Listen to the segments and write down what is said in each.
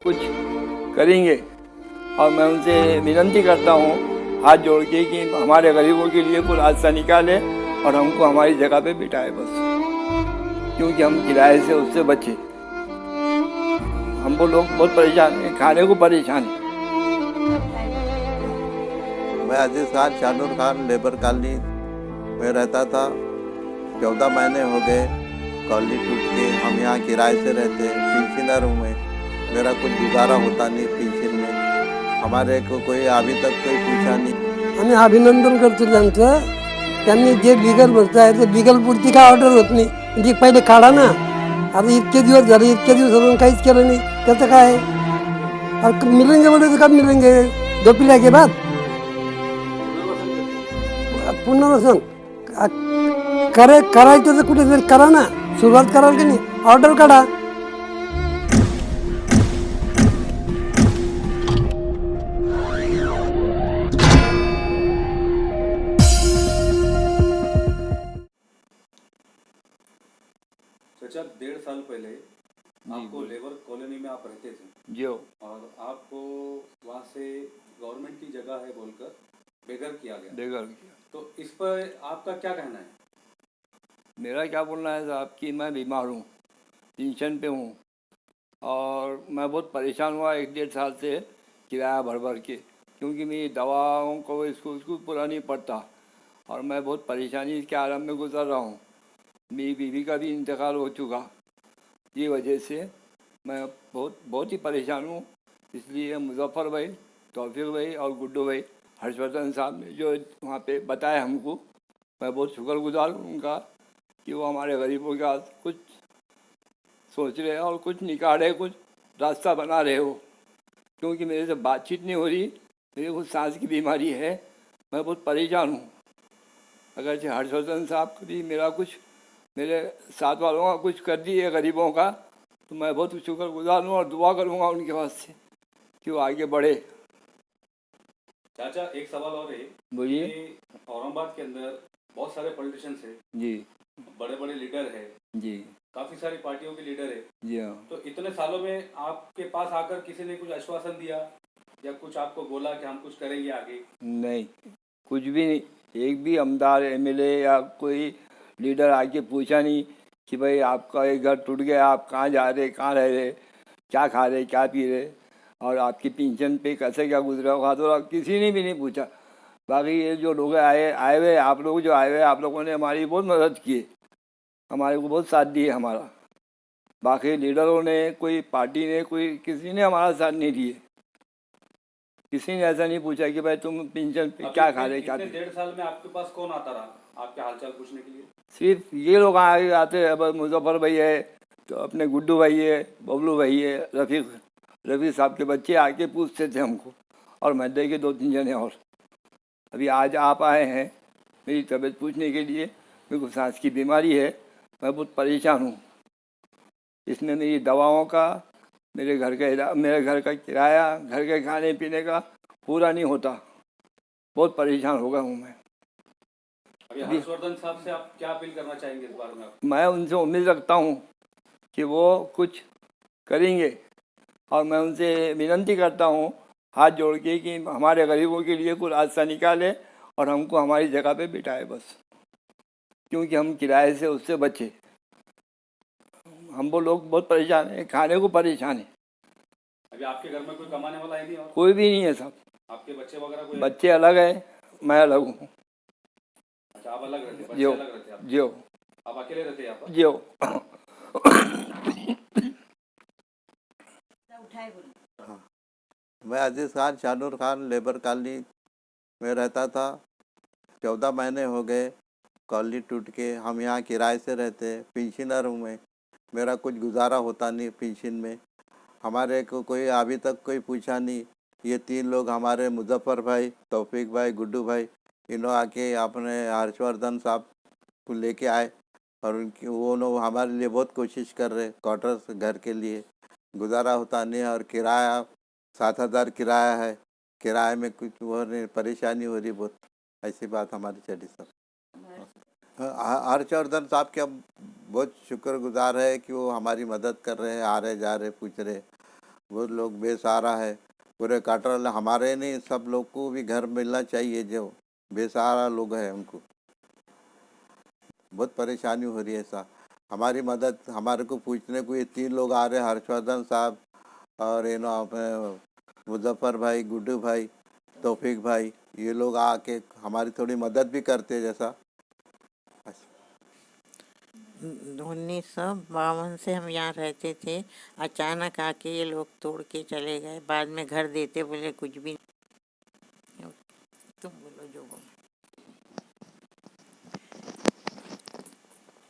कुछ करेंगे। और मैं उनसे विनती करता हूँ हाथ जोड़ के कि हमारे गरीबों के लिए कुछ रास्ता निकाले और हमको हमारी जगह पे बिठाए बस, क्योंकि हम किराए से उससे बचे। हम वो लोग बहुत परेशान हैं, खाने को परेशान हैं। मैं अजीज खान शानूर खान लेबर कॉलोनी में रहता था। 14 महीने हो गए कॉलोनी टूट के। हम यहाँ किराए से रहते हैं, पेंशनर हूँ मैं। मेरा कुछ गुजारा होता नहीं पेंशन में। हमारे को कोई अभी तक कोई पूछा नहीं। आम्ही अभिनंदन करतो त्यांचं. त्यांनी जे बिगल भरताय ते बिगल पुरती काय ऑर्डर होत नाही. ती पहिले काढा ना. आता इतके दिवस झाले, इतके दिवस काहीच केलं नाही, त्याचं काय? मिलेंगे बोले तो कब मिलेंगे? 2 पीढ़ियों के बाद पुनर्वसन करायचं तर कुठेतरी करा ना. सुरुवात कराल की नाही, ऑर्डर काढा. चाचा 1.5 साल पहले आपको लेबर कॉलोनी में आप रहते थे जो और आपको वहाँ से गवर्नमेंट की जगह है बोलकर बेघर किया गया। बेघर तो इस पर आपका क्या कहना है? मेरा क्या बोलना है साहब कि मैं बीमार हूँ, पेंशन पे हूँ और मैं बहुत परेशान हुआ 1-1.5 साल से किराया भर भर के, क्योंकि मेरी दवाओं को इसको पूरा नहीं पड़ता और मैं बहुत परेशानी के आराम में गुजर रहा हूँ। मेरी बीवी का भी इंतकाल हो चुका, ये वजह से मैं बहुत ही परेशान हूँ। इसलिए मुजफ्फर भाई, तौफीक भाई और गुड्डू भाई, हर्षवर्धन साहब ने जो वहाँ पे बताया हमको, मैं बहुत शुक्रगुजार हूँ उनका कि वो हमारे गरीबों का कुछ सोच रहे हैं और कुछ निकाले, कुछ रास्ता बना रहे हो। क्योंकि मेरे से बातचीत नहीं हो रही, मेरे को सांस की बीमारी है, मैं बहुत परेशान हूँ। अगर हर्षवर्धन साहब भी मेरे साथ वालों का कुछ कर दिए गरीबों का, तो मैं बहुत शुक्रगुजार हूँ और दुआ करूँगा उनके वास्ते कि वो आगे बढ़े। चाचा एक सवाल और है बोलिए। कि औरंगाबाद के अंदर बहुत सारे पॉलिटिशियंस हैं, जी बड़े बड़े लीडर है, जी काफी सारी पार्टियों के लीडर है। जी हाँ। तो इतने सालों में आपके पास आकर किसी ने कुछ आश्वासन दिया या कुछ आपको बोला कि हम कुछ करेंगे आगे? नहीं, कुछ भी नहीं। एक भी आमदार एमएलए या कोई लीडर आके पूछा नहीं कि भाई आपका एक घर टूट गया, आप कहाँ जा रहे, कहाँ रह रहे, क्या खा रहे, क्या पी रहे और आपकी पेंशन पे कैसे क्या गुजरा होगा, तो किसी ने भी नहीं पूछा। बाकी ये जो लोग आए हुए, आप लोग जो आए हुए, आप लोगों ने हमारी बहुत मदद की, हमारे को बहुत साथ दिए हमारा। बाकी लीडरों ने, कोई पार्टी ने, कोई किसी ने हमारा साथ नहीं दिए। किसी ने ऐसा नहीं पूछा कि भाई तुम पेंशन पे क्या खा रहे, क्या पी रहे। 1.5 साल में आपके पास कौन आता रहा आपके हालचाल पूछने के लिए? सिर्फ ये लोग आगे आते हैं, बस मुजफ्फर भाई है, तो अपने गुड्डू भाई है, बबलू भाई है, रफ़ी साहब के बच्चे आके पूछते थे हमको, और मैदे के 2-3 जने और। अभी आज आप आए हैं मेरी तबीयत पूछने के लिए। मेरे को सांस की बीमारी है, मैं बहुत परेशान हूँ। इसमें मेरी दवाओं का, मेरे घर का किराया, घर के खाने पीने का पूरा नहीं होता। बहुत परेशान हो गया हूँ मैं। अभी हर्षवर्धन साहब से आप क्या अपील करना चाहेंगे इस बारे में? आप मैं उनसे उम्मीद रखता हूँ कि वो कुछ करेंगे और मैं उनसे विनती करता हूँ हाथ जोड़ के कि हमारे गरीबों के लिए कुछ रास्ता निकाले और हमको हमारी जगह पे बिठाए बस, क्योंकि हम किराए से उससे बचे। हम वो लोग बहुत परेशान हैं, खाने को परेशान हैं। अभी आपके घर में कोई कमाने वाला है नहीं और कोई भी नहीं है साहब। आपके बच्चे वगैरह कोई है? बच्चे अलग है, मैं अलग हूँ। अच्छा, आप अलग रहते हैं, बच्चे जियो अलग रहते हैं, जियो आप अकेले रहते हैं यहाँ पर? जियो। मैं अजीज खान शानूर खान लेबर कॉलोनी में रहता था। 14 महीने हो गए कॉलोनी टूट के। हम यहाँ किराए से रहते हैं, पेंशनर हूँ मैं। मेरा कुछ गुजारा होता नहीं पेंशन में। हमारे को कोई अभी तक कोई पूछा नहीं। ये 3 लोग हमारे मुजफ्फर भाई, तौफीक भाई, गुड्डू भाई, इन्हों आके अपने हर्षवर्धन साहब को लेके आए और वो लोग हमारे लिए बहुत कोशिश कर रहे। क्वार्टर्स घर के लिए गुजारा होता नहीं और किराया 7,000 किराया है। किराए में कुछ वो नहीं, परेशानी हो रही बहुत। ऐसी बात हमारी चली सब। हर्षवर्धन साहब के हम बहुत शुक्रगुजार है कि वो हमारी मदद कर रहे हैं, आ रहे जा रहे पूछ रहे। वो लोग बेसहारा है, पूरे काटरवाले हमारे नहीं, सब लोग को भी घर मिलना चाहिए जो बेसहारा लोग हैं उनको। बहुत परेशानी हो रही है ऐसा। हमारी मदद, हमारे को पूछने को ये 3 लोग आ रहे हैं, हर्षवर्धन साहब और मुजफ्फर भाई, गुड्डू भाई, तौफीक भाई, ये लोग आके हमारी थोड़ी मदद भी करते हैं जैसा। 1952 से हम यहाँ रहते थे। अचानक आके ये लोग तोड़ के चले गए। बाद में घर देते बोले कुछ भी नहीं। तुम बोलो जो बोलो।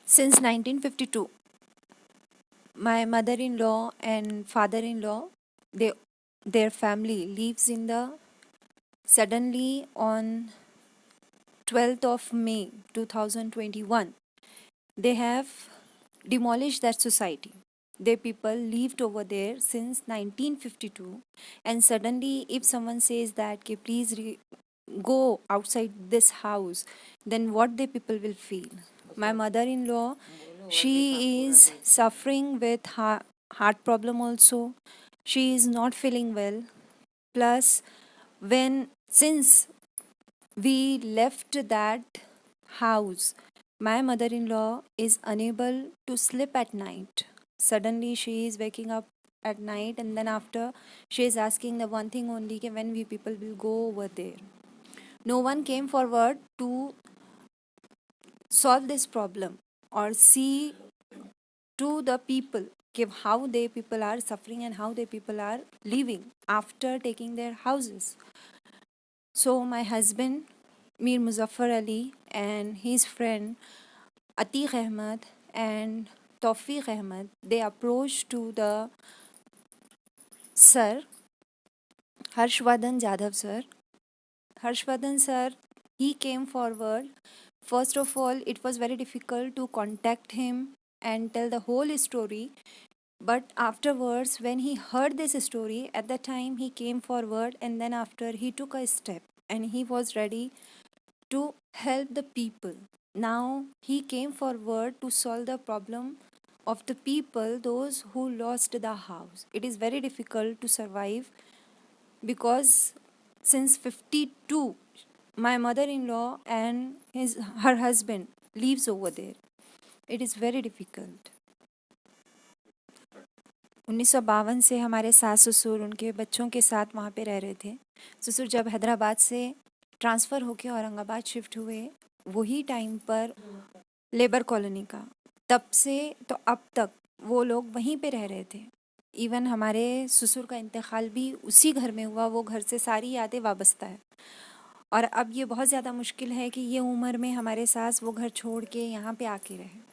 Since 1952, my mother-in-law and father-in-law, their family lives in the suddenly on 12th of May 2021. They have demolished that society. Their people lived over there since 1952, and suddenly if someone says that "Ki please go outside this house," then what the people will feel. My mother-in-law, she is suffering with heart problem also. She is not feeling well. Plus, since we left that house, my mother-in-law is unable to sleep at night. Suddenly she is waking up at night, and then after she is asking the one thing only, कि when we people will go over there. No one came forward to solve this problem or see to the people कि how they people are suffering and how they people are living after taking their houses. So my husband Mir Muzaffar Ali and his friend Atiq Ahmed and Tawfiq Ahmed, they approached to the sir Harshvardhan Jadhav sir. Harshvardhan sir, he came forward. First of all, it was very difficult to contact him and tell the whole story. But afterwards, when he heard this story, at that time he came forward, and then after he took a step and he was ready to help the people. Now he came forward to solve the problem of the people, those who lost the house. It is very difficult to survive because since 52, my mother-in-law and her husband lives over there. It is very difficult. 1952 से हमारे सास ससुर उनके बच्चों के साथ वहाँ पे रह रहे थे। ससुर जब हैदराबाद से ट्रांसफ़र होके औरंगाबाद शिफ्ट हुए, वही टाइम पर लेबर कॉलोनी का, तब से तो अब तक वो लोग वहीं पे रह रहे थे। इवन हमारे ससुर का इंतकाल भी उसी घर में हुआ। वो घर से सारी यादें वाबस्ता है। और अब ये बहुत ज़्यादा मुश्किल है कि ये उम्र में हमारे सास वो घर छोड़ के यहाँ पे आके रहे।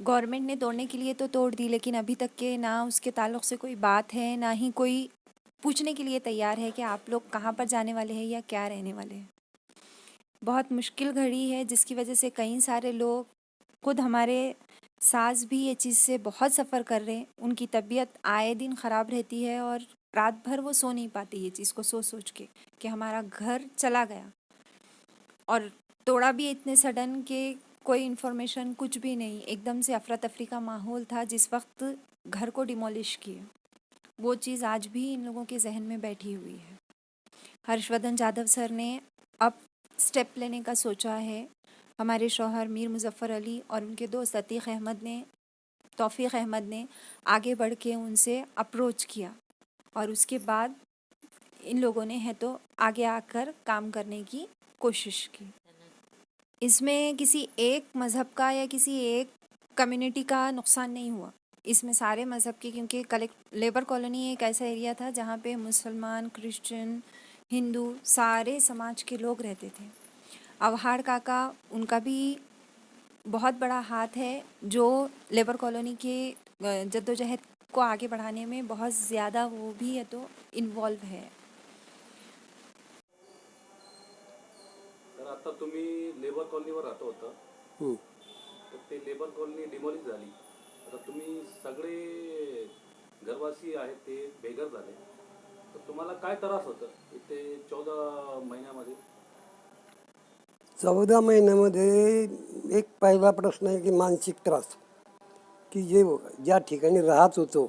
गवर्नमेंट ने तोड़ने के लिए तो तोड़ दी, लेकिन अभी तक के ना उसके ताल्लुक़ से कोई बात है, ना ही कोई पूछने के लिए तैयार है कि आप लोग कहाँ पर जाने वाले हैं या क्या रहने वाले हैं। बहुत मुश्किल घड़ी है, जिसकी वजह से कई सारे लोग, खुद हमारे सास भी ये चीज़ से बहुत सफ़र कर रहे हैं। उनकी तबीयत आए दिन ख़राब रहती है और रात भर वो सो नहीं पाती ये चीज़ को सोच के कि हमारा घर चला गया। और तोड़ा भी इतने सडन के कोई इन्फॉर्मेशन कुछ भी नहीं, एकदम से अफरा तफरी का माहौल था जिस वक्त घर को डिमोलिश किया। वो चीज़ आज भी इन लोगों के जहन में बैठी हुई है। हर्षवर्धन जाधव सर ने अब स्टेप लेने का सोचा है। हमारे शौहर मीर मुजफ्फ़र अली और उनके दोस्त अतीक़ अहमद ने, तौफ़ीक़ अहमद ने आगे बढ़ के उनसे अप्रोच किया और उसके बाद इन लोगों ने है तो आगे आकर काम करने की कोशिश की। इसमें किसी एक मज़हब का या किसी एक कम्युनिटी का नुकसान नहीं हुआ, इसमें सारे मज़हब के, क्योंकि लेबर कॉलोनी एक ऐसा एरिया था जहाँ पे मुसलमान, क्रिश्चियन, हिंदू, सारे समाज के लोग रहते थे। अवहाड़ काका, उनका भी बहुत बड़ा हाथ है, जो लेबर कॉलोनी के जद्दोजहद को आगे बढ़ाने में बहुत ज़्यादा वो भी है तो इन्वॉल्व है। तर आता तुम्ही लेबर कॉलनीवर राहता होता, तर ते लेबर कॉलनी डिमॉलिश झाली। आता तुम्ही सगळे घरवासी आहेत ते बेघर झाले, तर तुम्हाला काय त्रास होतं इथे 14 महिन्यामध्ये? 14 महिन्यामध्ये एक पहिला प्रश्न आहे की मानसिक त्रास, की ज्या ठिकाणी राहत होतो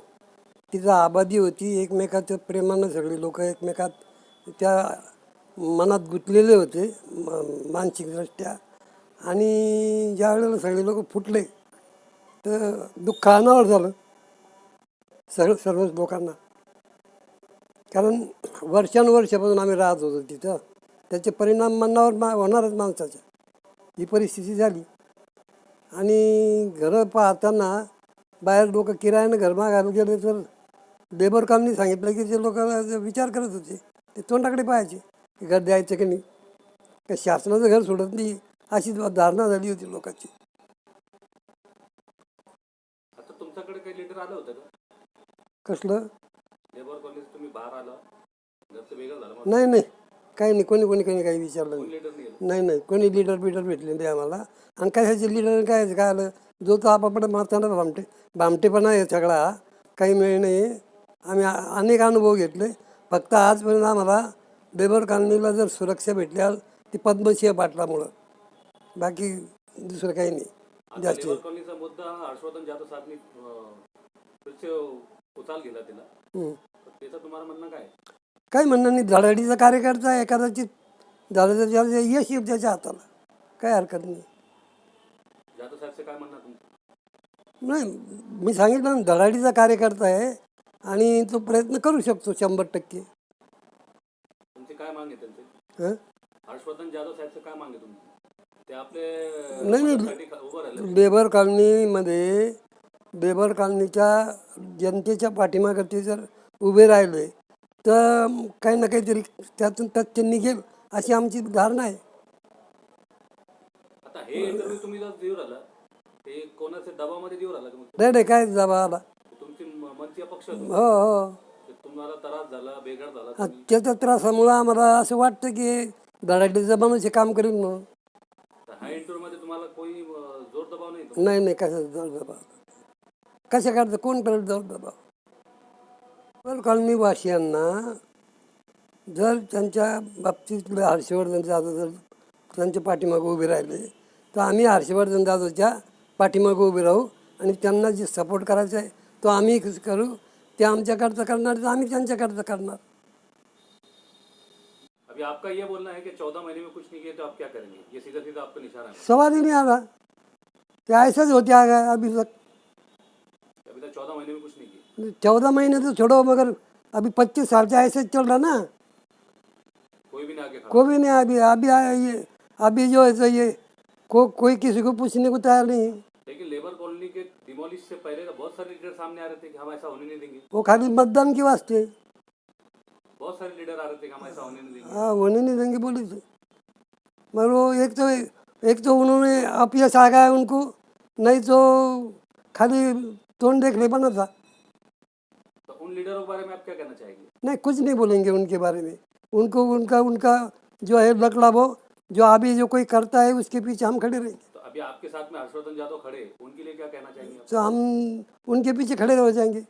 तिथं आबादी होती, एकमेकाच्या प्रेमानं सगळे लोक एकमेकात त्या मनात गुंतलेले होते मानसिकदृष्ट्या. आणि ज्या वेळेला सगळे लोक फुटले तर दुःख अनावर झालं सर्वच लोकांना. कारण वर्षानुवर्षापासून आम्ही राहत होतो तिथं, त्याचे परिणाम मनावर होणारच माणसाच्या. ही परिस्थिती झाली. आणि घरं पाहताना बाहेर लोक किरायानं घर मागायला गेले तर लेबर कॉलनी सांगितलं की ते लोक विचार करत होते, ते तोंडाकडे पाहायचे की घर द्यायचं की नाही, का शासनाचं घर सोडत नाही अशी धारणा झाली होती लोकांची. आता तुमच्याकडे काही लीडर आलं होतं का? कसलं? लेबर कॉलेज तुम्ही बाहेर आला, घरचं वेगळं झालं, नाही नाही, काही नाही, कोणी काही विचारलं नाही. लीडर नाही आलं. नाही, कोणी लीडर भेटले नाही आम्हाला. आणि कशाचे लीडर काय आलं, जो तो आपापडे मारताना भामटेपणा आहे सगळा, काही मिळ नाही. आम्ही अनेक अनुभव घेतले. फक्त आजपर्यंत आम्हाला लेबर कॉलनीला जर सुरक्षा भेटल्या ती पद्मसिंह पाटलामुळं, बाकी दुसरं काही नाही आता जास्त. लेबर कॉलनीचा मुद्दा हर्षवर्धन जाधव साहेबांनी फिरसे उचाल दिला तिला, तर त्याचं तुम्हाला म्हणणं काय? काही म्हणणं नाही, धडाडीचा कार्यकर्ता आहे, कदाचित झालं तर यश येईल त्याच्या हाताला, काही हरकत नाही. जाधव साहेबचं काय म्हणणं तुमचं? नाही, मी सांगितलं ना, धडाडीचा कार्यकर्ता आहे आणि तो प्रयत्न करू शकतो 100%. तुमची काय मागणी आहे त्यांची? हं? हर्षवर्धन जाधव साहेबचं काय मागणी तुमची? ते आपले नाही मतासाठी उभं राहिले. लेबर कॉलनीच्या जनतेच्या पाठीमागे ते जर उभे राहिले तर काही ना काहीतरी त्यातून तथ्य निघेल अशी आमची धारणा आहे. आता हे इंटरव्ह्यू तुम्ही जर देऊ राहिला, ते कोणाच्या दबावामध्ये देऊ राहिला का? नाही काय जबा आला. तुमची मनची अपक्ष होती. हो. तुम्हाला त्रास झाला, बेघर झाला, हा, त्याच्या त्रासामुळं आम्हाला असं वाटतं की धडाडीचा माणूस काम करेल म्हणून. तर हा इंटरव्ह्यू मध्ये तुम्हाला कोणी जोर दबाव नाही? नाही कशाचा जोर दबाव, कशा करतं, कोण करेल जोर दबाव? लेबर कॉलनी वासियांना जर त्यांच्या बाबतीत हर्षवर्धन जाधव जर त्यांच्या पाठीमागं उभे राहिले तर आम्ही हर्षवर्धन जाधवच्या पाठीमागं उभे राहू आणि त्यांना जे सपोर्ट करायचा आहे तो आम्ही करू. ते आमच्याकडचं करणार तर आम्ही त्यांच्याकडचं करणार. अभी आपका ये बोलना है कि 14 महीने में कुछ नहीं किया तो आप क्या करेंगे? ये सीधा सीधा आपका निशाना है. सवाल ही नहीं आ रहा, ते ऐसाच होते आ गए अभी तक. अभी तक 14 महीने में कुछ नहीं किया. 14 महीने तो छोड़ो, मगर अभी 25 साल से ऐसे चल रहा ना. कोई भी नहीं आगे खड़ा. कोई भी नहीं. अभी जो है सो ये कोई किसी को पूछने को तैयार नहीं है. लेकिन लेबर कॉलोनी के डिमोलिश से पहले तो बहुत सारे लीडर सामने आ रहे थे कि हम ऐसा होने नहीं देंगे. वो खाली मतदान के वास्ते. बहुत सारे लीडर आ रहे थे कि हम ऐसा होने नहीं देंगे. हाँ, होने नहीं देंगे बोले थे. मगर वो एक तो उन्होंने अपयश आ गया उनको, नहीं तो खाली तोड़ देखने बना था. तो उन लीडरों के बारे में आप क्या कहना चाहेंगे? नहीं, कुछ नहीं बोलेंगे उनके बारे में. उनको उनका जो है लकड़ा वो जो अभी जो कोई करता है उसके पीछे हम खड़े रहेंगे. तो अभी आपके साथ में हर्षवर्धन जाधव खड़े, उनके लिए क्या कहना चाहेंगे आप? तो हम उनके पीछे खड़े हो जाएंगे.